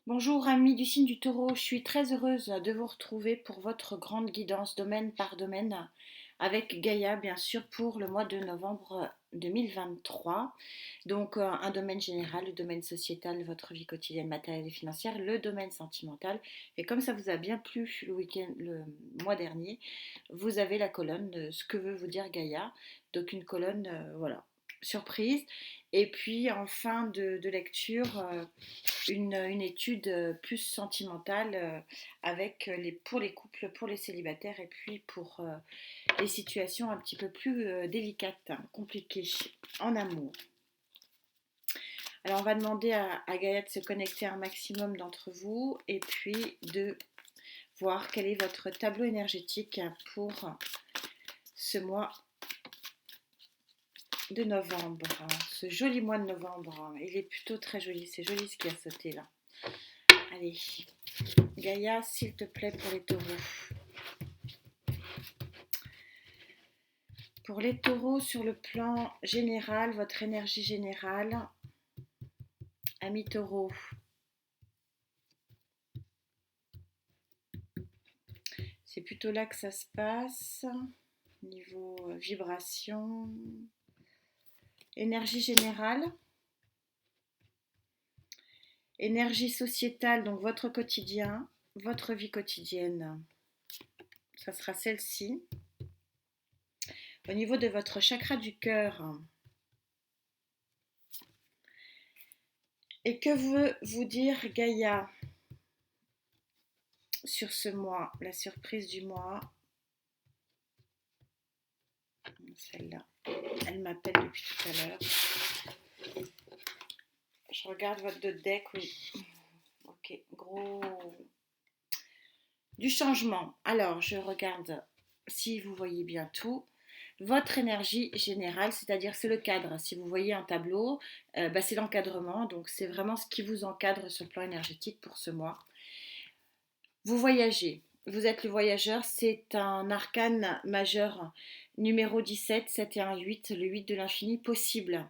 Bonjour amis du signe du taureau, je suis très heureuse de vous retrouver pour votre grande guidance domaine par domaine avec Gaïa bien sûr pour le mois de novembre 2023. Donc un domaine général, le domaine sociétal, votre vie quotidienne, matérielle et financière, le domaine sentimental. Et comme ça vous a bien plu le mois dernier, vous avez la colonne de ce que veut vous dire Gaïa. Donc une colonne, voilà, surprise. Et puis en fin de lecture, une étude plus sentimentale avec pour les couples, pour les célibataires et puis pour les situations un petit peu plus délicates, hein, compliquées en amour. Alors on va demander à Gaïa de se connecter à un maximum d'entre vous et puis de voir quel est votre tableau énergétique pour ce mois de novembre, ce joli mois de novembre. Il est plutôt très joli, c'est joli ce qui a sauté là. Allez, Gaïa, s'il te plaît, pour les taureaux. Pour les taureaux, sur le plan général, votre énergie générale, amis taureaux, c'est plutôt là que ça se passe, niveau vibration, énergie générale, énergie sociétale, donc votre quotidien, votre vie quotidienne, ça sera celle-ci. Au niveau de votre chakra du cœur, et que veut vous dire Gaïa sur ce mois, la surprise du mois, celle-là, elle m'appelle depuis tout à l'heure. Je regarde votre deck, oui. Ok, gros. Du changement. Alors, je regarde si vous voyez bien tout. Votre énergie générale, c'est-à-dire c'est le cadre. Si vous voyez un tableau, c'est l'encadrement. Donc, c'est vraiment ce qui vous encadre sur le plan énergétique pour ce mois. Vous voyagez. Vous êtes le voyageur. C'est un arcane majeur numéro 17, 7 et 1, 8, le 8 de l'infini possible.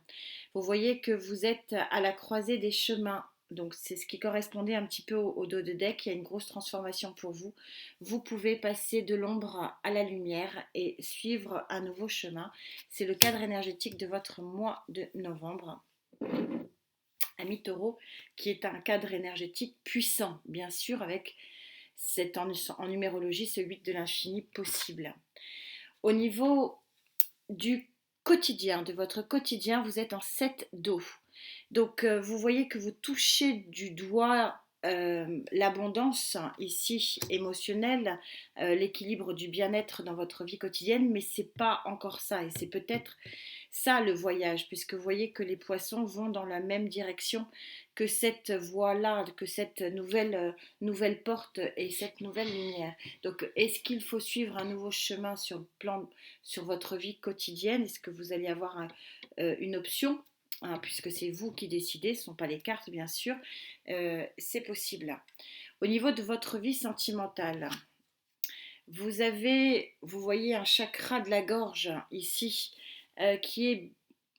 Vous voyez que vous êtes à la croisée des chemins. Donc c'est ce qui correspondait un petit peu au dos de deck. Il y a une grosse transformation pour vous. Vous pouvez passer de l'ombre à la lumière et suivre un nouveau chemin. C'est le cadre énergétique de votre mois de novembre. Ami Taureau, qui est un cadre énergétique puissant, bien sûr, avec en numérologie ce 8 de l'infini possible. Au niveau du quotidien, de votre quotidien, vous êtes en 7 d'eau. Donc vous voyez que vous touchez du doigt l'abondance ici émotionnelle, l'équilibre du bien-être dans votre vie quotidienne, mais c'est pas encore ça et c'est peut-être ça le voyage, puisque vous voyez que les poissons vont dans la même direction que cette voie-là, que cette nouvelle porte et cette nouvelle lumière. Donc est-ce qu'il faut suivre un nouveau chemin sur le plan, sur votre vie quotidienne? Est-ce que vous allez avoir une option? Hein, puisque c'est vous qui décidez, ce ne sont pas les cartes bien sûr, c'est possible. Au niveau de votre vie sentimentale, vous voyez un chakra de la gorge ici qui est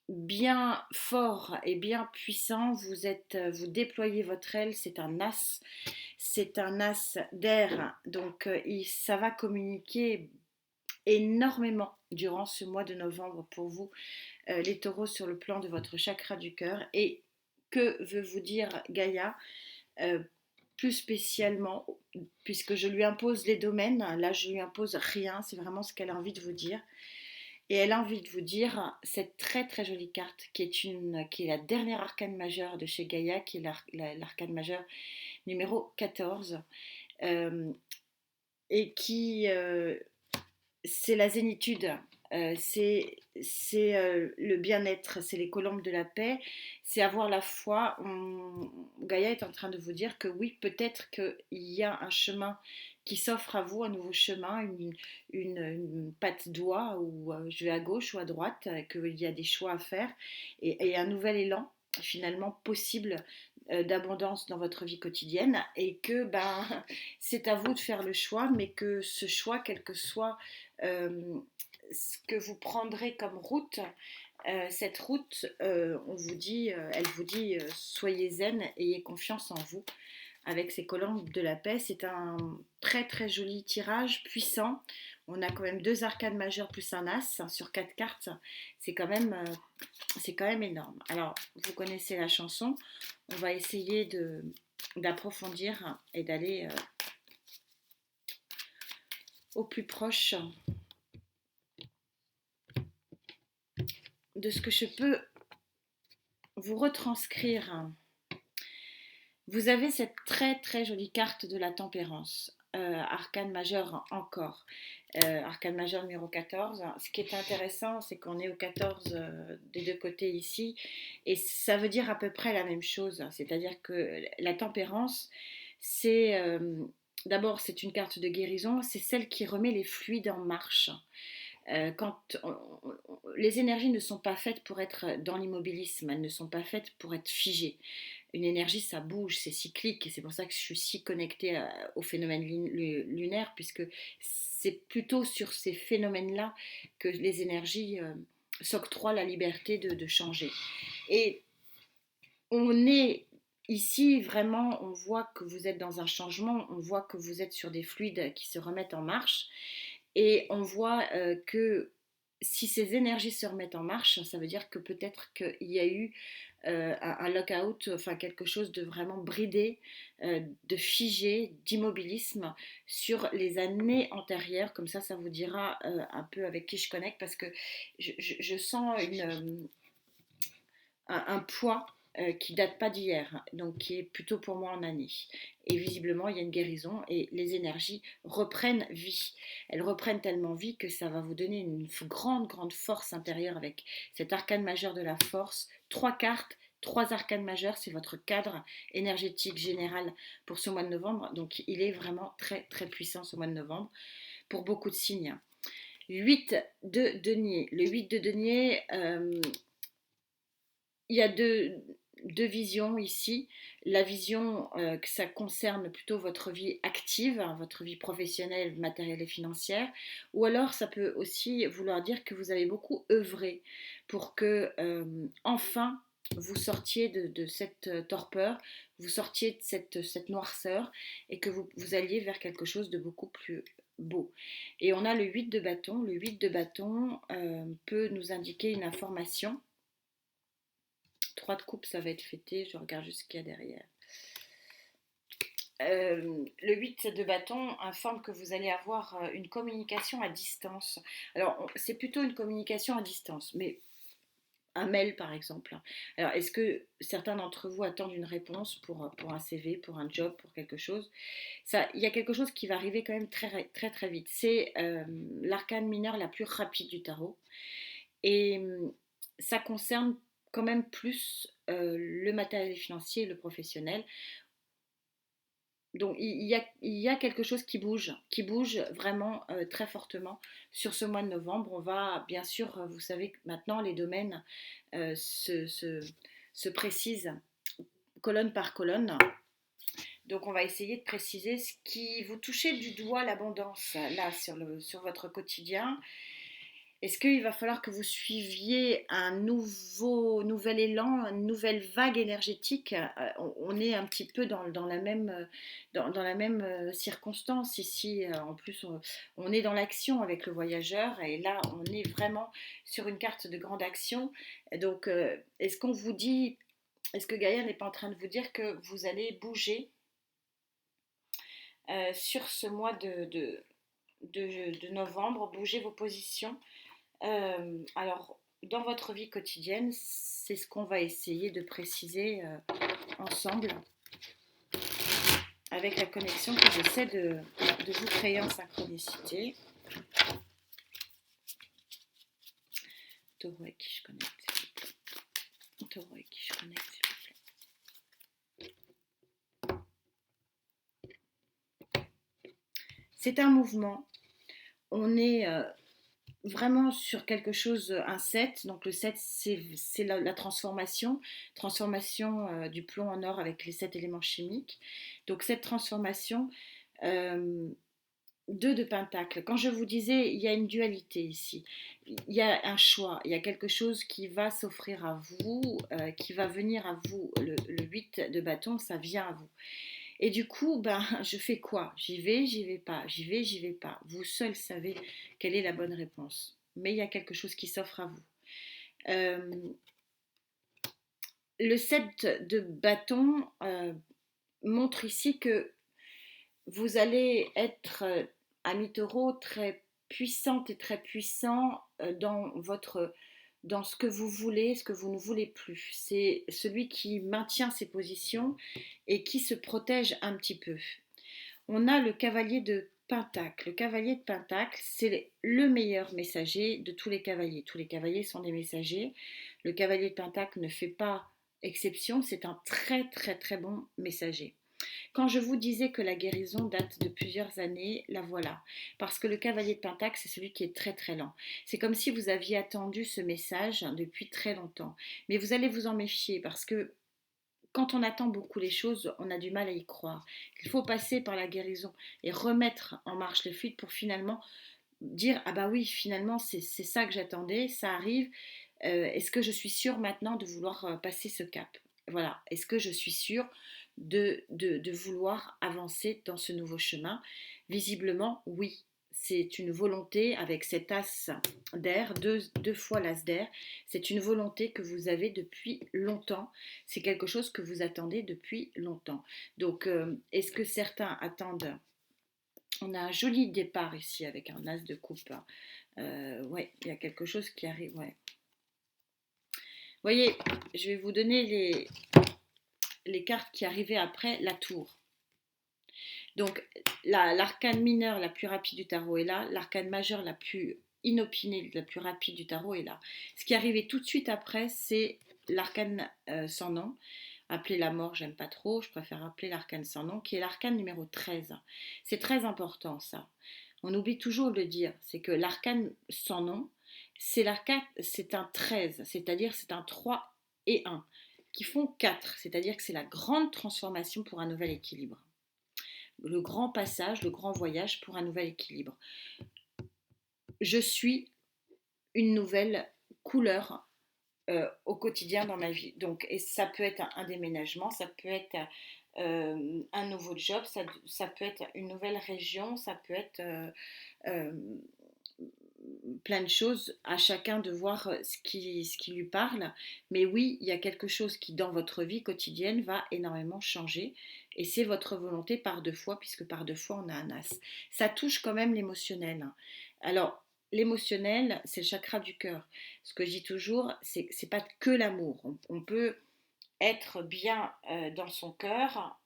bien fort et bien puissant. Vous déployez votre aile, c'est un as d'air, donc ça va communiquer énormément durant ce mois de novembre pour vous, les taureaux, sur le plan de votre chakra du cœur. Et que veut vous dire Gaïa plus spécialement, puisque je lui impose les domaines, là je lui impose rien, c'est vraiment ce qu'elle a envie de vous dire. Et elle a envie de vous dire cette très très jolie carte qui est la dernière arcane majeure de chez Gaïa, qui est l'arcane majeure numéro 14, euh, et qui c'est la zénitude, c'est le bien-être, c'est les colombes de la paix, c'est avoir la foi. Gaïa est en train de vous dire que oui, peut-être qu'il y a un chemin qui s'offre à vous, un nouveau chemin, une patte doigt, ou je vais à gauche ou à droite, qu'il y a des choix à faire, et un nouvel élan finalement possible d'abondance dans votre vie quotidienne, et que c'est à vous de faire le choix, mais que ce choix, quel que soit ce que vous prendrez comme route, cette route, elle vous dit, soyez zen, ayez confiance en vous. avec ces colonnes de la paix. C'est un très très joli tirage, puissant. On a quand même 2 arcanes majeures plus un as sur 4 cartes. C'est quand même, euh, c'est quand même énorme. Alors, vous connaissez la chanson. On va essayer d'approfondir et d'aller au plus proche de ce que je peux vous retranscrire. Vous avez cette très très jolie carte de la tempérance, arcane majeure encore, arcane majeure numéro 14. Ce qui est intéressant, c'est qu'on est au 14 des deux côtés ici, et ça veut dire à peu près la même chose, c'est-à-dire que la tempérance, c'est d'abord c'est une carte de guérison, c'est celle qui remet les fluides en marche. Les énergies ne sont pas faites pour être dans l'immobilisme, elles ne sont pas faites pour être figées. Une énergie, ça bouge, c'est cyclique, et c'est pour ça que je suis si connectée au phénomène lunaire, puisque c'est plutôt sur ces phénomènes-là que les énergies s'octroient la liberté de changer. Et on est ici vraiment, on voit que vous êtes dans un changement, on voit que vous êtes sur des fluides qui se remettent en marche, et on voit que si ces énergies se remettent en marche, ça veut dire que peut-être qu'il y a eu un lockout, enfin quelque chose de vraiment bridé, de figé, d'immobilisme sur les années antérieures. Comme ça vous dira un peu avec qui je connecte, parce que je sens un poids qui date pas d'hier, donc qui est plutôt pour moi en année. Et visiblement, il y a une guérison et les énergies reprennent vie. Elles reprennent tellement vie que ça va vous donner une grande, grande force intérieure avec cet arcane majeur de la force. 3 cartes, 3 arcanes majeures, c'est votre cadre énergétique général pour ce mois de novembre. Donc il est vraiment très, très puissant ce mois de novembre pour beaucoup de signes. 8 de denier. Le 8 de denier, il y a deux visions ici. La vision que ça concerne plutôt votre vie active, hein, votre vie professionnelle, matérielle et financière, ou alors ça peut aussi vouloir dire que vous avez beaucoup œuvré pour que enfin vous sortiez de cette torpeur, vous sortiez de cette noirceur, et que vous alliez vers quelque chose de beaucoup plus beau. Et on a le 8 de bâton. Le 8 de bâton peut nous indiquer une information. 3 de coupe, ça va être fêté. Je regarde juste ce qu'il y a derrière. Le 8 de bâton informe que vous allez avoir une communication à distance. Alors, c'est plutôt une communication à distance, mais un mail par exemple. Alors, est-ce que certains d'entre vous attendent une réponse pour un CV, pour un job, pour quelque chose? Ça, il y a quelque chose qui va arriver quand même très très très vite. C'est l'arcane mineure la plus rapide du tarot. Et ça concerne quand même plus le matériel financier et le professionnel. Donc il y a quelque chose qui bouge vraiment très fortement sur ce mois de novembre. On va, bien sûr, vous savez que maintenant les domaines se précisent colonne par colonne. Donc on va essayer de préciser ce qui vous touchez du doigt, l'abondance, là sur votre quotidien. Est-ce qu'il va falloir que vous suiviez un nouvel élan, une nouvelle vague énergétique? On est un petit peu dans la même circonstance ici. En plus, on est dans l'action avec le voyageur, et là, on est vraiment sur une carte de grande action. Donc, est-ce qu'on vous dit, est-ce que Gaïa n'est pas en train de vous dire que vous allez bouger sur ce mois de novembre, bouger vos positions? Alors, dans votre vie quotidienne, c'est ce qu'on va essayer de préciser ensemble avec la connexion que j'essaie de vous créer en synchronicité. Taureau avec qui je connecte, s'il vous plaît. Taureau avec qui je connecte, s'il vous plaît. C'est un mouvement. On est vraiment sur quelque chose, un 7. Donc le 7, c'est la transformation du plomb en or avec les 7 éléments chimiques. Donc cette transformation, 2 de pentacle. Quand je vous disais, il y a une dualité ici. Il y a un choix, il y a quelque chose qui va s'offrir à vous, qui va venir à vous. Le 8 de bâton, ça vient à vous. Et du coup, ben, je fais quoi? J'y vais pas, j'y vais, j'y vais pas. Vous seul savez quelle est la bonne réponse. Mais il y a quelque chose qui s'offre à vous. Euh, le 7 de bâton montre ici que vous allez être, ami taureau, très puissante et très puissant dans ce que vous voulez, ce que vous ne voulez plus. C'est celui qui maintient ses positions et qui se protège un petit peu. On a le cavalier de Pentacle. Le cavalier de Pentacle, c'est le meilleur messager de tous les cavaliers. Tous les cavaliers sont des messagers. Le cavalier de Pentacle ne fait pas exception, c'est un très très très bon messager. Quand je vous disais que la guérison date de plusieurs années, la voilà. Parce que le cavalier de Pentacle, c'est celui qui est très très lent. C'est comme si vous aviez attendu ce message depuis très longtemps. Mais vous allez vous en méfier parce que quand on attend beaucoup les choses, on a du mal à y croire. Il faut passer par la guérison et remettre en marche le fluide pour finalement dire ah bah oui, finalement c'est ça que j'attendais, ça arrive. Est-ce que je suis sûre maintenant de vouloir passer ce cap? Voilà, est-ce que je suis sûre de vouloir avancer dans ce nouveau chemin? Visiblement, oui. C'est une volonté avec cet as d'air, deux fois l'as d'air. C'est une volonté que vous avez depuis longtemps. C'est quelque chose que vous attendez depuis longtemps. Donc, est-ce que certains attendent? On a un joli départ ici avec un as de coupe. Ouais, il y a quelque chose qui arrive. Ouais. Vous voyez, je vais vous donner les cartes qui arrivaient après la tour. Donc, l'arcane mineure la plus rapide du tarot est là, l'arcane majeur la plus inopinée, la plus rapide du tarot est là. Ce qui arrivait tout de suite après, c'est l'arcane sans nom. Appeler la mort, j'aime pas trop, je préfère appeler l'arcane sans nom, qui est l'arcane numéro 13. C'est très important ça. On oublie toujours de le dire, c'est que l'arcane sans nom, c'est un 13, c'est-à-dire c'est un 3 et 1, qui font 4, c'est-à-dire que c'est la grande transformation pour un nouvel équilibre. Le grand passage, le grand voyage pour un nouvel équilibre. Je suis une nouvelle couleur au quotidien dans ma vie. Donc, et ça peut être un déménagement, ça peut être un nouveau job, ça peut être une nouvelle région, ça peut être euh, plein de choses, à chacun de voir ce qui lui parle. Mais oui, il y a quelque chose qui, dans votre vie quotidienne, va énormément changer. Et c'est votre volonté par deux fois, puisque par deux fois, on a un as. Ça touche quand même l'émotionnel. Alors, l'émotionnel, c'est le chakra du cœur. Ce que je dis toujours, c'est pas que l'amour. On peut être bien dans son cœur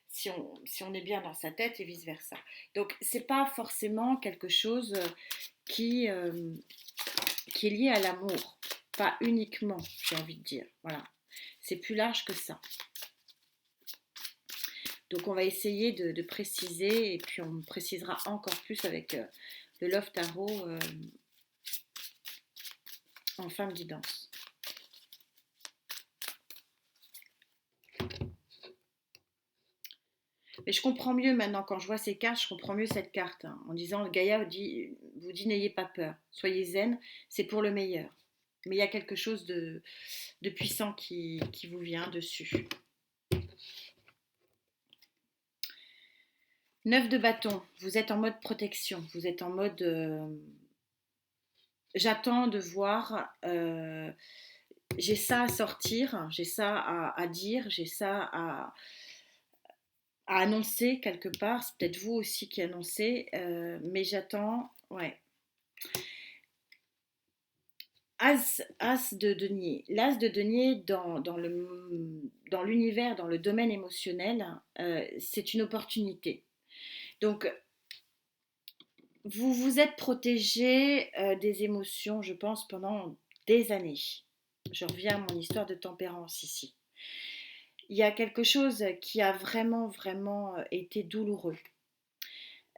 si on est bien dans sa tête et vice-versa. Donc, c'est pas forcément quelque chose qui, euh, qui est lié à l'amour, pas uniquement, j'ai envie de dire. Voilà, c'est plus large que ça. Donc on va essayer de préciser et puis on précisera encore plus avec le Love Tarot en fin de guidance. Mais je comprends mieux maintenant, quand je vois ces cartes, je comprends mieux cette carte. Hein, en disant, Gaïa vous dit n'ayez pas peur, soyez zen, c'est pour le meilleur. Mais il y a quelque chose de puissant qui vous vient dessus. 9 de bâton, vous êtes en mode protection, vous êtes en mode j'attends de voir, j'ai ça à sortir, j'ai ça à dire, j'ai ça à annoncer quelque part, c'est peut-être vous aussi qui annoncez, mais j'attends, ouais. As de denier. L'as de denier dans l'univers, dans le domaine émotionnel, c'est une opportunité. Donc, vous vous êtes protégé des émotions, je pense, pendant des années. Je reviens à mon histoire de tempérance ici. Il y a quelque chose qui a vraiment, vraiment été douloureux.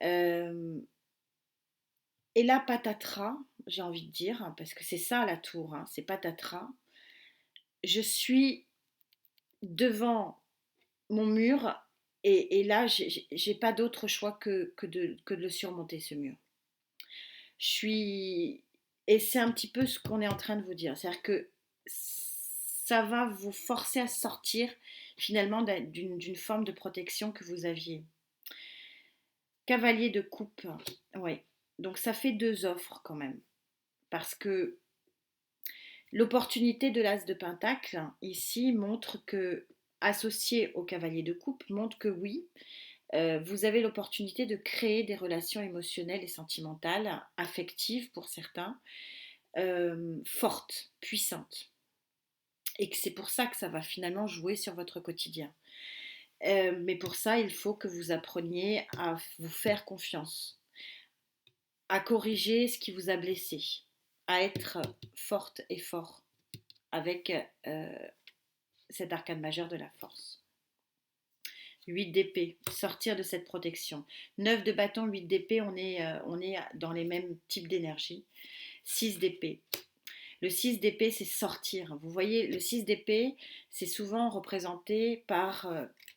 Euh, et là, patatras, j'ai envie de dire, hein, parce que c'est ça la tour, hein, c'est patatras. Je suis devant mon mur et là, j'ai pas d'autre choix que de le surmonter, ce mur. Je suis. Et c'est un petit peu ce qu'on est en train de vous dire. C'est-à-dire que ça va vous forcer à sortir. finalement d'une forme de protection que vous aviez. Cavalier de coupe, oui. Donc ça fait 2 offres quand même. Parce que l'opportunité de l'as de pentacle, ici, montre que, associé au cavalier de coupe, montre que oui, vous avez l'opportunité de créer des relations émotionnelles et sentimentales, affectives pour certains, fortes, puissantes. Et que c'est pour ça que ça va finalement jouer sur votre quotidien. Mais pour ça, il faut que vous appreniez à vous faire confiance, à corriger ce qui vous a blessé, à être forte et fort avec cet arcane majeur de la force. 8 d'épée, sortir de cette protection. 9 de bâton, 8 d'épée, on est dans les mêmes types d'énergie. 6 d'épée. Le 6 d'épée, c'est sortir. Vous voyez, le 6 d'épée, c'est souvent représenté par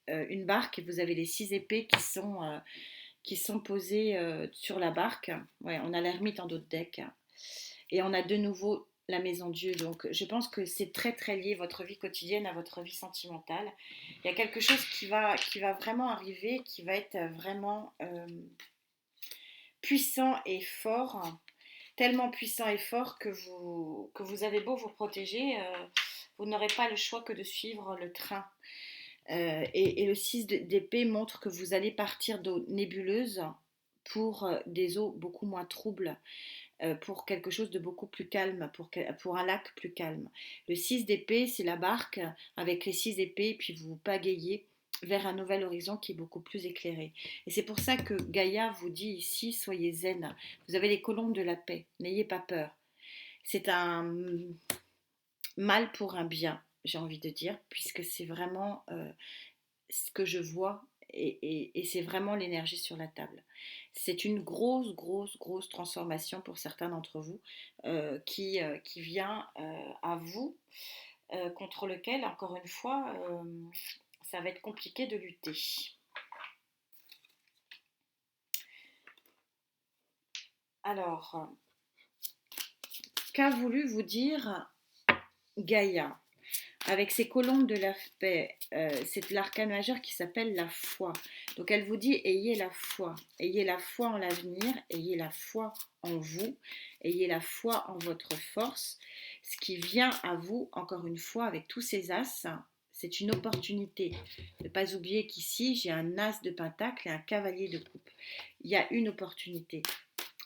une barque et vous avez les 6 épées qui sont posées sur la barque. Ouais, on a l'ermite en dos de deck. Et on a de nouveau la maison Dieu. Donc je pense que c'est très très lié votre vie quotidienne à votre vie sentimentale. Il y a quelque chose qui va vraiment arriver, qui va être vraiment puissant et fort, tellement puissant et fort que vous avez beau vous protéger, vous n'aurez pas le choix que de suivre le train. Et le 6 d'épée montre que vous allez partir d'eau nébuleuse pour des eaux beaucoup moins troubles, pour quelque chose de beaucoup plus calme, pour un lac plus calme. Le 6 d'épée, c'est la barque avec les 6 épées, puis vous vous pagayez vers un nouvel horizon qui est beaucoup plus éclairé. Et c'est pour ça que Gaïa vous dit ici, soyez zen. Vous avez les colombes de la paix, n'ayez pas peur. C'est un mal pour un bien, j'ai envie de dire, puisque c'est vraiment ce que je vois et c'est vraiment l'énergie sur la table. C'est une grosse transformation pour certains d'entre vous qui vient à vous, contre lequel, encore une fois, ça va être compliqué de lutter. Alors, qu'a voulu vous dire Gaïa avec ses colombes de la paix? C'est l'arcane majeur qui s'appelle la foi. Donc elle vous dit, ayez la foi en l'avenir, ayez la foi en vous, ayez la foi en votre force. Ce qui vient à vous, encore une fois, avec tous ces as, c'est une opportunité. Ne pas oublier qu'ici, j'ai un as de pentacle et un cavalier de coupe. Il y a une opportunité.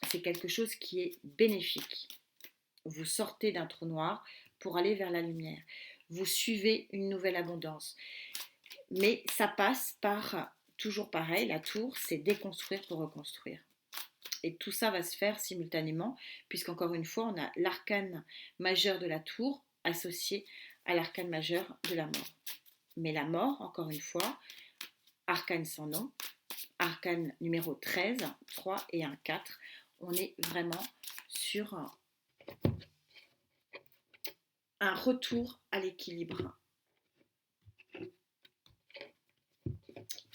C'est quelque chose qui est bénéfique. Vous sortez d'un trou noir pour aller vers la lumière. Vous suivez une nouvelle abondance. Mais ça passe par, toujours pareil, la tour, c'est déconstruire pour reconstruire. Et tout ça va se faire simultanément, puisqu'encore une fois, on a l'arcane majeur de la tour associé à l'arcane majeur de la mort. Mais la mort, encore une fois, arcane sans nom, arcane numéro 13, 3 et 1, 4, on est vraiment sur un retour à l'équilibre.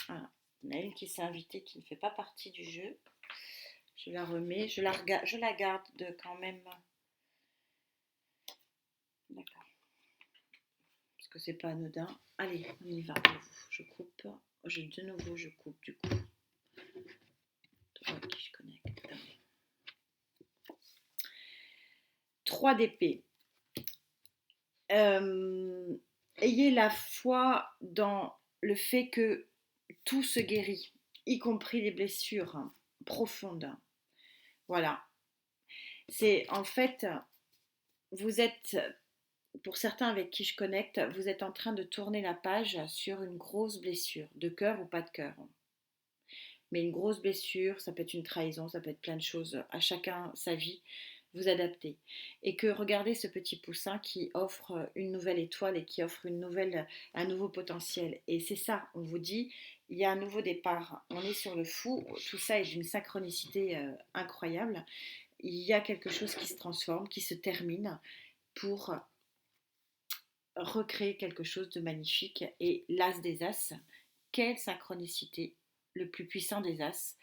Voilà. On a une qui s'est invitée qui ne fait pas partie du jeu. Je la remets, je la garde de quand même. D'accord. Parce que c'est pas anodin. Allez, on y va. Je coupe. De nouveau, je coupe du coup. Qui je connecte. 3 d'épée. Ayez la foi dans le fait que tout se guérit, y compris les blessures profondes. Voilà. C'est en fait, vous êtes, pour certains avec qui je connecte, vous êtes en train de tourner la page sur une grosse blessure, de cœur ou pas de cœur. Mais une grosse blessure, ça peut être une trahison, ça peut être plein de choses, à chacun sa vie, vous adaptez. Et que regardez ce petit poussin qui offre une nouvelle étoile et qui offre un nouveau potentiel. Et c'est ça, on vous dit, il y a un nouveau départ, on est sur le fou, tout ça est d'une synchronicité incroyable. Il y a quelque chose qui se transforme, qui se termine pour recréer quelque chose de magnifique. Et l'as des as, quelle synchronicité, le plus puissant des as.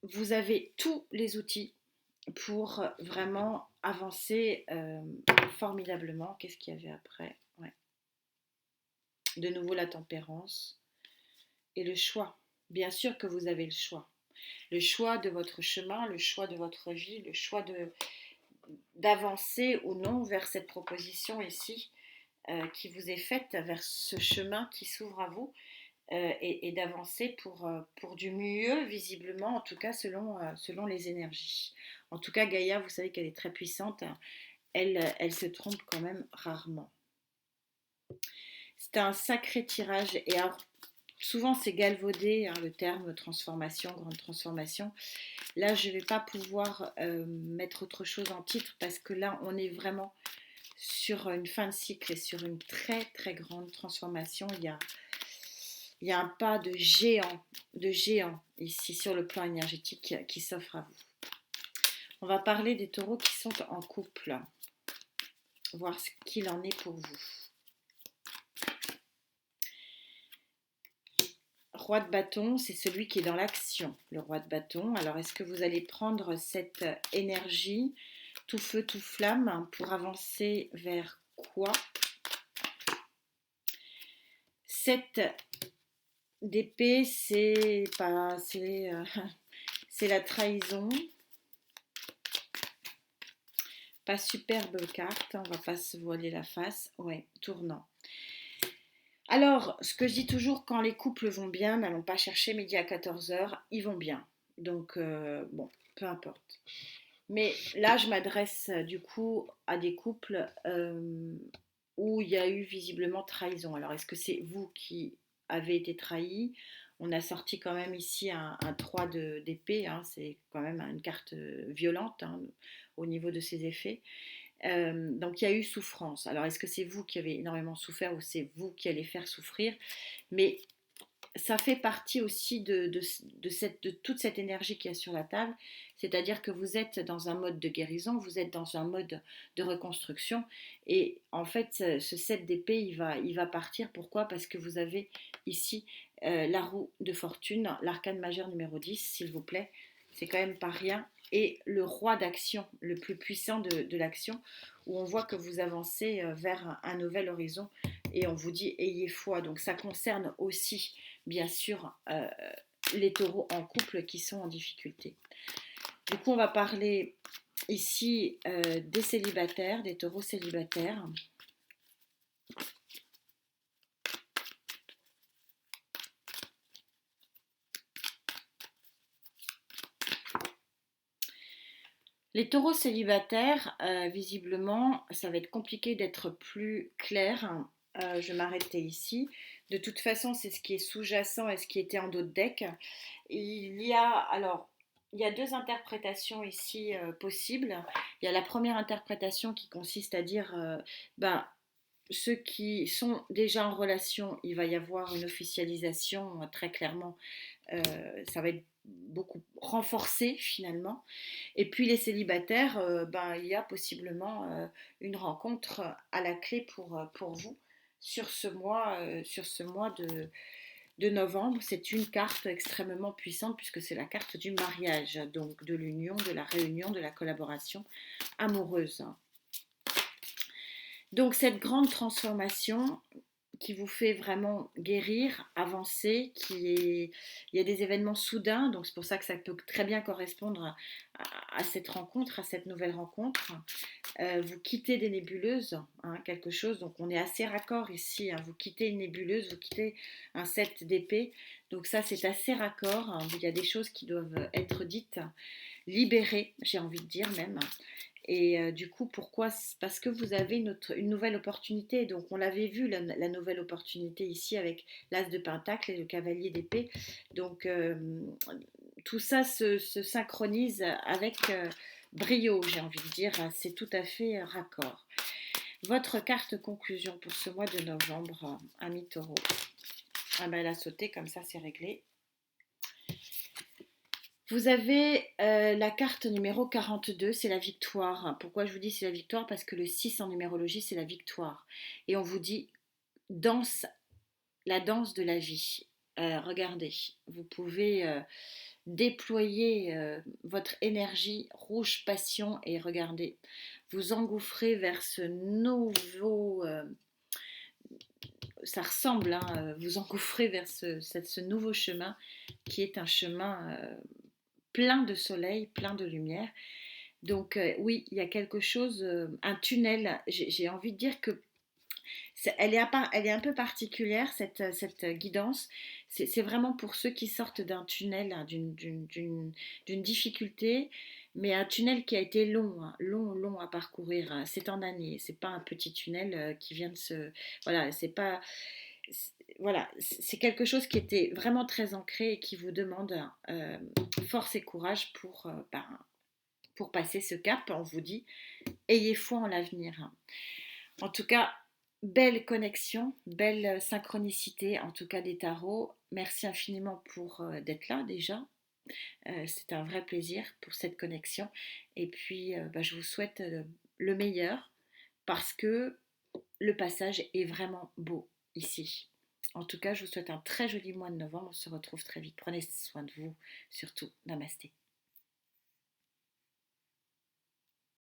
Vous avez tous les outils pour vraiment avancer formidablement. Qu'est-ce qu'il y avait après? Ouais. De nouveau la tempérance et le choix. Bien sûr que vous avez le choix. Le choix de votre chemin, le choix de votre vie, le choix d'avancer ou non vers cette proposition ici qui vous est faite, vers ce chemin qui s'ouvre à vous et d'avancer pour du mieux, visiblement, en tout cas selon les énergies. En tout cas, Gaïa, vous savez qu'elle est très puissante, elle se trompe quand même rarement. C'est un sacré tirage et alors, souvent c'est galvaudé, hein, le terme transformation, grande transformation. Là, je ne vais pas pouvoir mettre autre chose en titre parce que là, on est vraiment sur une fin de cycle et sur une très très grande transformation. Il y a un pas de géant ici sur le plan énergétique qui s'offre à vous. On va parler des taureaux qui sont en couple, voir ce qu'il en est pour vous. Roi de bâton, c'est celui qui est dans l'action, le roi de bâton. Alors, est-ce que vous allez prendre cette énergie tout feu, tout flamme pour avancer vers quoi? Cette d'épée, c'est la trahison. Pas superbe carte, on va pas se voiler la face. Ouais, tournant. Alors, ce que je dis toujours, quand les couples vont bien, n'allons pas chercher midi à 14h, ils vont bien. Donc, bon, peu importe. Mais là, je m'adresse du coup à des couples où il y a eu visiblement trahison. Alors, est-ce que c'est vous qui avez été trahi? On a sorti quand même ici un 3 d'épée, hein, c'est quand même une carte violente hein, au niveau de ses effets. Donc il y a eu souffrance. Alors est-ce que c'est vous qui avez énormément souffert ou c'est vous qui allez faire souffrir? Mais ça fait partie aussi de toute cette énergie qu'il y a sur la table, c'est-à-dire que vous êtes dans un mode de guérison, vous êtes dans un mode de reconstruction, et en fait ce 7 d'épée il va partir, pourquoi? Parce que vous avez ici la roue de fortune, l'arcane majeur numéro 10, s'il vous plaît, c'est quand même pas rien, et le roi d'action, le plus puissant de l'action, où on voit que vous avancez vers un nouvel horizon, et on vous dit ayez foi, donc ça concerne aussi bien sûr les taureaux en couple qui sont en difficulté. Du coup, on va parler ici des célibataires, des taureaux célibataires. Les taureaux célibataires, visiblement, ça va être compliqué d'être plus clair. Je vais m'arrêter ici. De toute façon, c'est ce qui est sous-jacent et ce qui était en dos de deck. Il y a deux interprétations ici possibles. Il y a la première interprétation qui consiste à dire, ben, ceux qui sont déjà en relation, il va y avoir une officialisation très clairement. Ça va être beaucoup renforcé finalement. Et puis les célibataires, il y a possiblement une rencontre à la clé pour vous sur ce mois de novembre. C'est une carte extrêmement puissante puisque c'est la carte du mariage, donc de l'union, de la réunion, de la collaboration amoureuse. Donc cette grande transformation qui vous fait vraiment guérir, avancer, il y a des événements soudains, donc c'est pour ça que ça peut très bien correspondre à cette rencontre, à cette nouvelle rencontre. Vous quittez des nébuleuses, hein, quelque chose, donc on est assez raccord ici, hein, vous quittez une nébuleuse, vous quittez un 7 d'épée, donc ça c'est assez raccord, hein, il y a des choses qui doivent être dites, libérées, j'ai envie de dire même. Et du coup, pourquoi? Parce que vous avez une nouvelle opportunité. Donc, on l'avait vu, la nouvelle opportunité ici avec l'As de Pentacle et le Cavalier d'épée. Donc, tout ça se synchronise avec brio, j'ai envie de dire. C'est tout à fait raccord. Votre carte conclusion pour ce mois de novembre, ami Taureau. Ah ben, elle a sauté, comme ça, c'est réglé. Vous avez la carte numéro 42, c'est la victoire. Pourquoi je vous dis c'est la victoire? Parce que le 6 en numérologie, c'est la victoire. Et on vous dit danse, la danse de la vie. Regardez, vous pouvez déployer votre énergie rouge passion et regardez, vous engouffrez vers ce ça ressemble, hein, vous engouffrer vers ce nouveau chemin qui est un chemin plein de soleil, plein de lumière. Donc oui, il y a quelque chose, un tunnel. J'ai envie de dire que elle est un peu particulière, cette guidance. C'est vraiment pour ceux qui sortent d'un tunnel, hein, d'une difficulté, mais un tunnel qui a été long, hein, long, long à parcourir. Hein. C'est en années. C'est pas un petit tunnel qui vient de se. Voilà, c'est pas. Voilà, c'est quelque chose qui était vraiment très ancré et qui vous demande force et courage pour passer ce cap. On vous dit, ayez foi en l'avenir. En tout cas, belle connexion, belle synchronicité, en tout cas des tarots. Merci infiniment pour d'être là déjà. C'est un vrai plaisir pour cette connexion. Et puis, bah, je vous souhaite le meilleur parce que le passage est vraiment beau ici. En tout cas, je vous souhaite un très joli mois de novembre. On se retrouve très vite. Prenez soin de vous, surtout. Namasté.